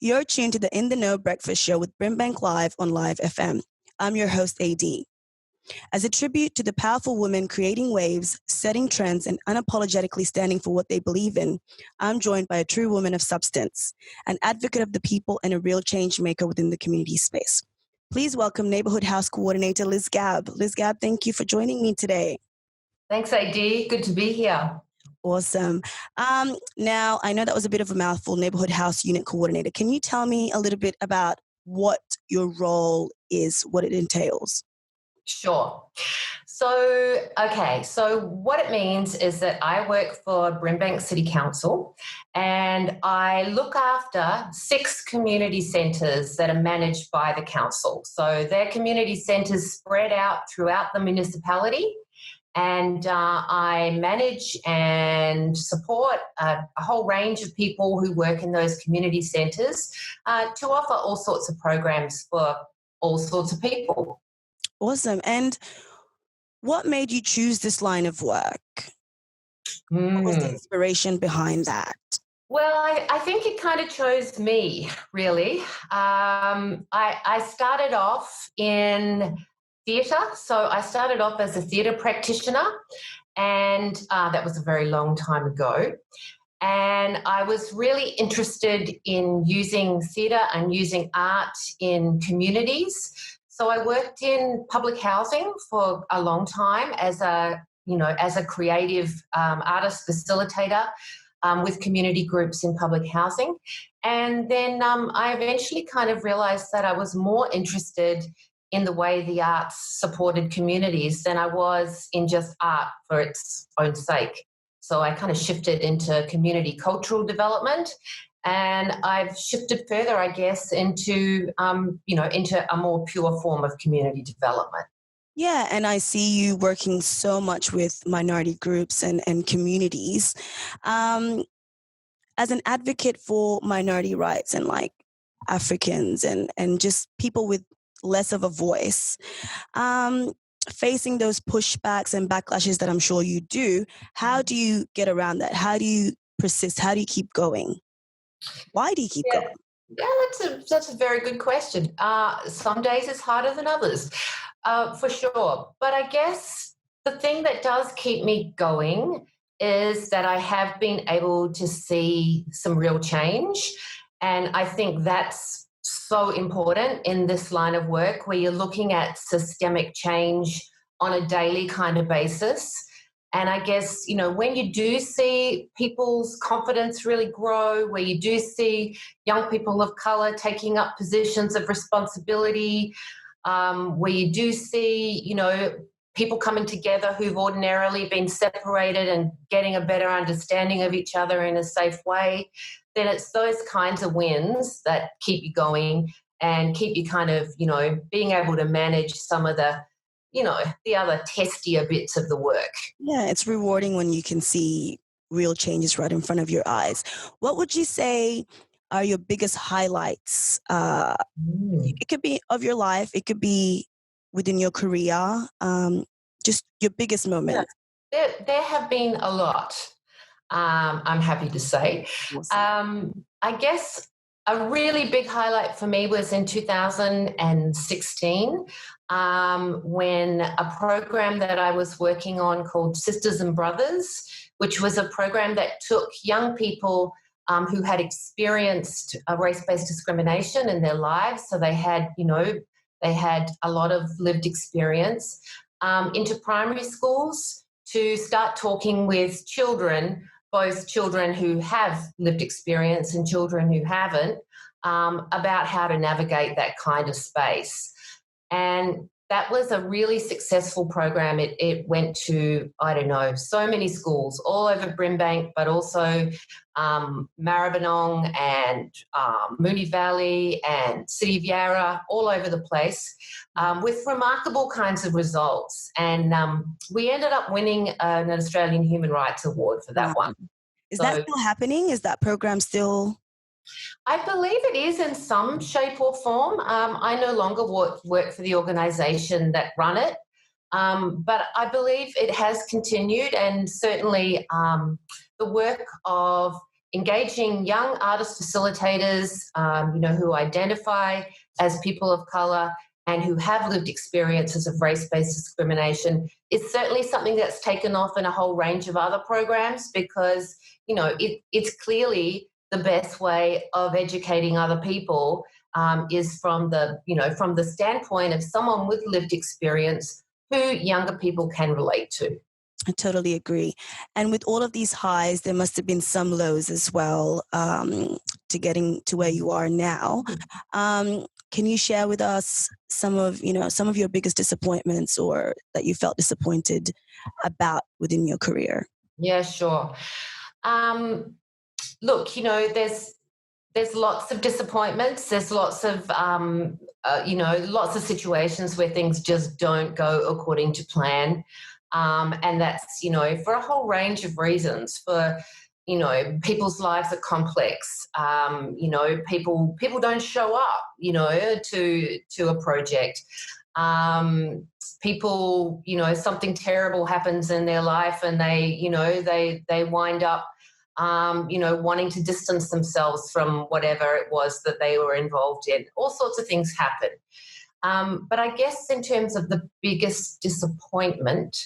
You're tuned to the In the Know Breakfast Show with BRIMBANK Live on Live FM. I'm your host, AD. As a tribute to the powerful women creating waves, setting trends, and unapologetically standing for what they believe in, I'm joined by a true woman of substance, an advocate of the people, and a real change maker within the community space. Please welcome Neighborhood House Coordinator Liss Gabb. Liss Gabb, thank you for joining me today. Thanks, AD. Good to be here. Awesome. Now, I know that was a bit of a mouthful, Neighborhood House Unit Coordinator. Can you tell me a little bit about what your role is, what it entails? Sure. So what it means is that I work for BRIMBANK City Council and I look after 6 community centres that are managed by the council. So they're community centres spread out throughout the municipality. And I manage and support a whole range of people who work in those community centres to offer all sorts of programs for all sorts of people. Awesome. And what made you choose this line of work? What was the inspiration behind that? Well, I think it kind of chose me, really. I started off in theatre. So I started off as a theatre practitioner, and that was a very long time ago. And I was really interested in using theatre and using art in communities. So I worked in public housing for a long time as a creative artist facilitator with community groups in public housing. And then I eventually kind of realised that I was more interested in the way the arts supported communities than I was in just art for its own sake. So I kind of shifted into community cultural development, and I've shifted further, I guess, into a more pure form of community development. Yeah, and I see you working so much with minority groups and communities. As an advocate for minority rights and like Africans and just people with less of a voice, facing those pushbacks and backlashes that I'm sure you do, how do you get around that? How do you persist? How do you keep going? Why do you keep going? Yeah, that's a very good question. Some days it's harder than others, for sure. But I guess the thing that does keep me going is that I have been able to see some real change. And I think that's so important in this line of work where you're looking at systemic change on a daily kind of basis. And I guess, when you do see people's confidence really grow, where you do see young people of colour taking up positions of responsibility, where you do see, people coming together who've ordinarily been separated and getting a better understanding of each other in a safe way, then it's those kinds of wins that keep you going and keep you kind of, being able to manage some of the, the other testier bits of the work. Yeah, it's rewarding when you can see real changes right in front of your eyes. What would you say are your biggest highlights? It could be of your life. It could be within your career. Just your biggest moment. Yeah, there have been a lot. I'm happy to say. Awesome. I guess a really big highlight for me was in 2016 when a program that I was working on called Sisters and Brothers, which was a program that took young people who had experienced race-based discrimination in their lives, so they had a lot of lived experience, into primary schools to start talking with children, both children who have lived experience and children who haven't, about how to navigate that kind of space. And that was a really successful program. It went to, so many schools all over BRIMBANK, but also Maribyrnong and Moonee Valley and City of Yarra, all over the place, with remarkable kinds of results. And we ended up winning an Australian Human Rights Award for that one. Is that still happening? Is that program still? I believe it is in some shape or form. I no longer work for the organisation that run it, but I believe it has continued, and certainly the work of engaging young artist facilitators, who identify as people of colour and who have lived experiences of race-based discrimination is certainly something that's taken off in a whole range of other programs, because, it's clearly the best way of educating other people is from the standpoint of someone with lived experience who younger people can relate to. I totally agree. And with all of these highs, there must have been some lows as well to getting to where you are now. Can you share with us some of your biggest disappointments or that you felt disappointed about within your career? Yeah, sure. Look, there's lots of disappointments. There's lots of lots of situations where things just don't go according to plan. And that's, for a whole range of reasons. For, people's lives are complex. People don't show up, to a project. People, something terrible happens in their life and they wind up, wanting to distance themselves from whatever it was that they were involved in. All sorts of things happen. But I guess in terms of the biggest disappointment,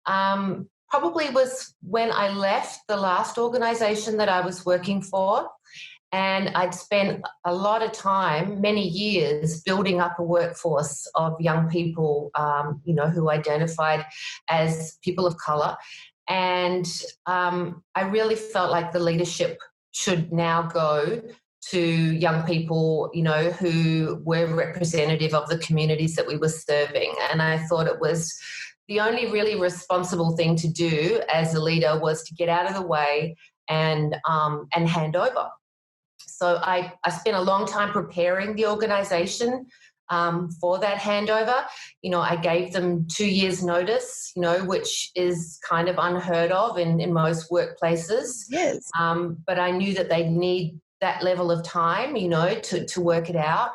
probably was when I left the last organisation that I was working for, and I'd spent a lot of time, many years, building up a workforce of young people, who identified as people of colour. And I really felt like the leadership should now go to young people, who were representative of the communities that we were serving. And I thought it was the only really responsible thing to do as a leader was to get out of the way and hand over. So I spent a long time preparing the organisation for that handover. I gave them 2 years' notice, which is kind of unheard of in most workplaces. Yes. But I knew that they'd need that level of time, to work it out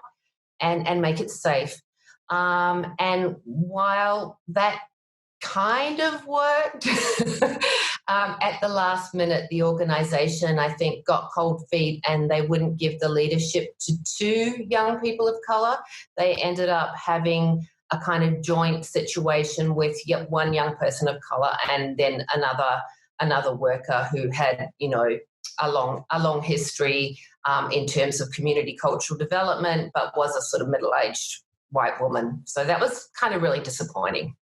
and make it safe. And while that kind of worked, at the last minute, the organisation, I think, got cold feet and they wouldn't give the leadership to 2 young people of colour. They ended up having a kind of joint situation with one young person of colour and then another worker who had, a long history in terms of community cultural development, but was a sort of middle-aged white woman. So that was kind of really disappointing.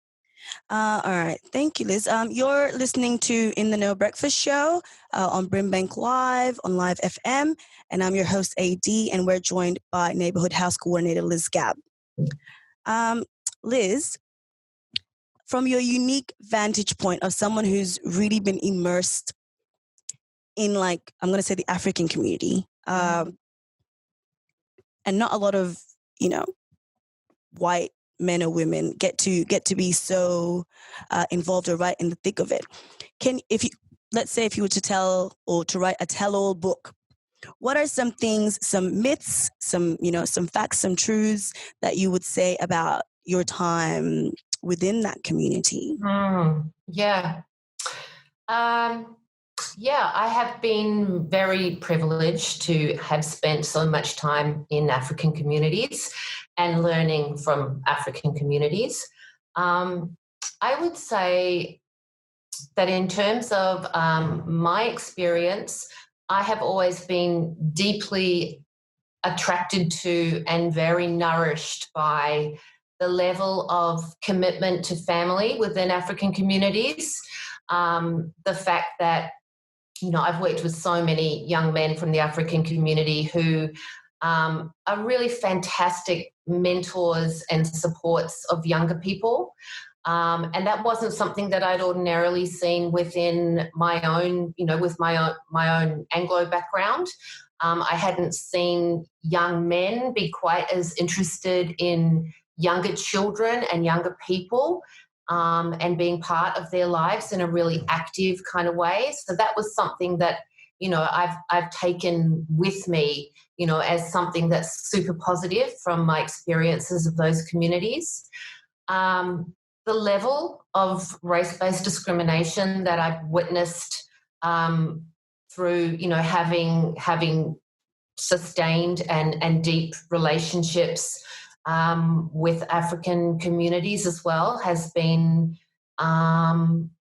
All right. Thank you, Liz. You're listening to In the Know Breakfast Show on BRIMBANK Live, on Live FM, and I'm your host, AD, and we're joined by Neighborhood House Coordinator Liss Gabb. Liz, from your unique vantage point of someone who's really been immersed in, I'm going to say, the African community, and not a lot of, white men or women get to be so involved or right in the thick of it. Let's say if you were to tell or to write a tell-all book, what are some things, some myths, some facts, some truths that you would say about your time within that community? Yeah. I have been very privileged to have spent so much time in African communities and learning from African communities. I would say that in terms of my experience, I have always been deeply attracted to and very nourished by the level of commitment to family within African communities. The fact that, I've worked with so many young men from the African community who are really fantastic mentors and supports of younger people. And that wasn't something that I'd ordinarily seen within my own, with my own Anglo background. I hadn't seen young men be quite as interested in younger children and younger people, and being part of their lives in a really active kind of way. So that was something that, I've taken with me, as something that's super positive from my experiences of those communities. The level of race-based discrimination that I've witnessed through, having sustained and deep relationships with African communities as well has been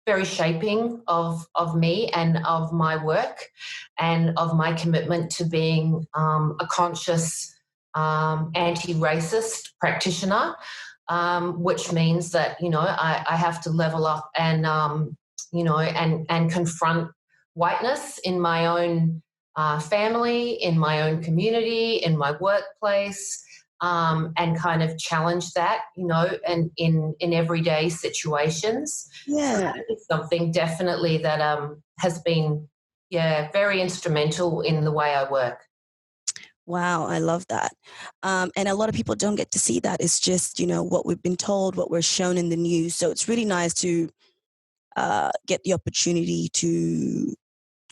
very shaping of me and of my work and of my commitment to being a conscious anti-racist practitioner, which means that, I have to level up and, and confront whiteness in my own family, in my own community, in my workplace, and kind of challenge that, and in everyday situations. Yeah. So that is something definitely that has been, very instrumental in the way I work. Wow, I love that. And a lot of people don't get to see that. It's just, what we've been told, what we're shown in the news. So it's really nice to get the opportunity to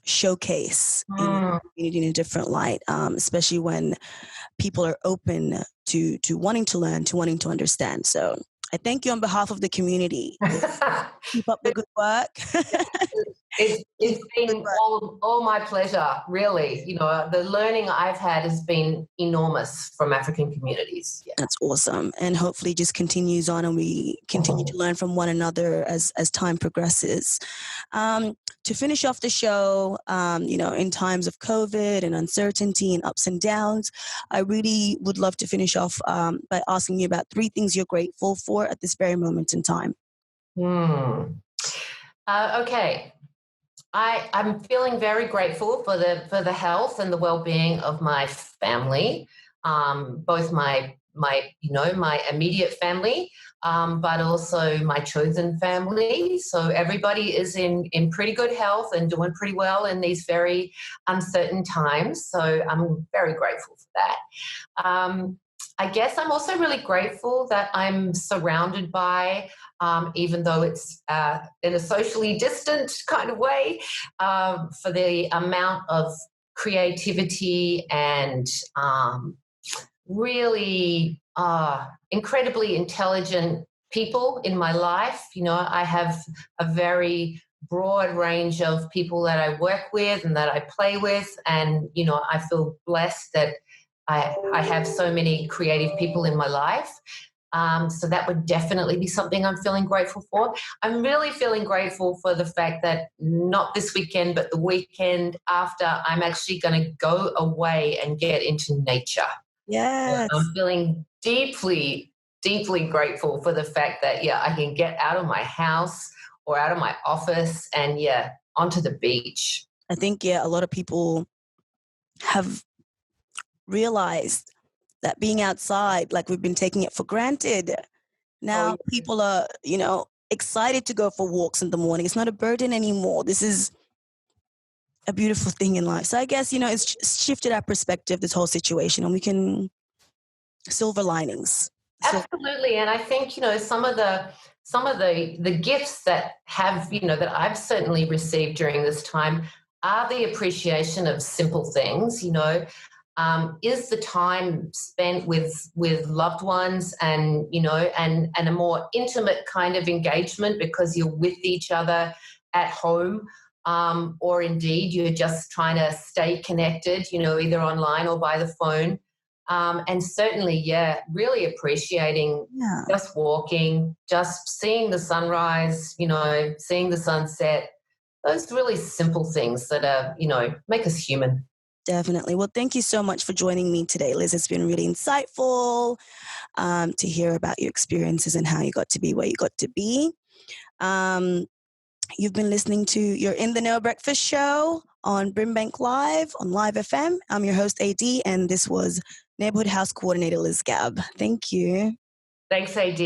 showcase in the community in a different light, especially when people are open to wanting to learn, to wanting to understand. So I thank you on behalf of the community. Keep up the good work. It's been all my pleasure, really. The learning I've had has been enormous from African communities. Yeah. That's awesome. And hopefully just continues on and we continue to learn from one another as time progresses. To finish off the show, in times of COVID and uncertainty and ups and downs, I really would love to finish off by asking you about 3 things you're grateful for at this very moment in time. Okay. I'm feeling very grateful for the health and the well-being of my family, both my immediate family, but also my chosen family. So everybody is in pretty good health and doing pretty well in these very uncertain times. So I'm very grateful for that. I guess I'm also really grateful that I'm surrounded by, even though it's in a socially distant kind of way, for the amount of creativity and really incredibly intelligent people in my life. I have a very broad range of people that I work with and that I play with, and I feel blessed that I have so many creative people in my life. So that would definitely be something I'm feeling grateful for. I'm really feeling grateful for the fact that not this weekend, but the weekend after, I'm actually going to go away and get into nature. Yes. I'm feeling deeply, deeply grateful for the fact that, I can get out of my house or out of my office and, onto the beach. I think, a lot of people have realized that being outside, like we've been taking it for granted. Now people are, excited to go for walks in the morning. It's not a burden anymore. This is a beautiful thing in life. So I guess, it's shifted our perspective, this whole situation, and we can silver linings. Absolutely. And I think, some of the gifts that have, that I've certainly received during this time are the appreciation of simple things, is the time spent with loved ones and, and a more intimate kind of engagement because you're with each other at home, or indeed you're just trying to stay connected, either online or by the phone. And certainly, really appreciating just walking, just seeing the sunrise, seeing the sunset, those really simple things that are, make us human. Definitely. Well, thank you so much for joining me today, Liz. It's been really insightful to hear about your experiences and how you got to be where you got to be. You've been listening to your In the Know Breakfast Show on BRIMBANK Live on Live FM. I'm your host, AD, and this was Neighborhood House Coordinator Liss Gabb. Thank you. Thanks, AD.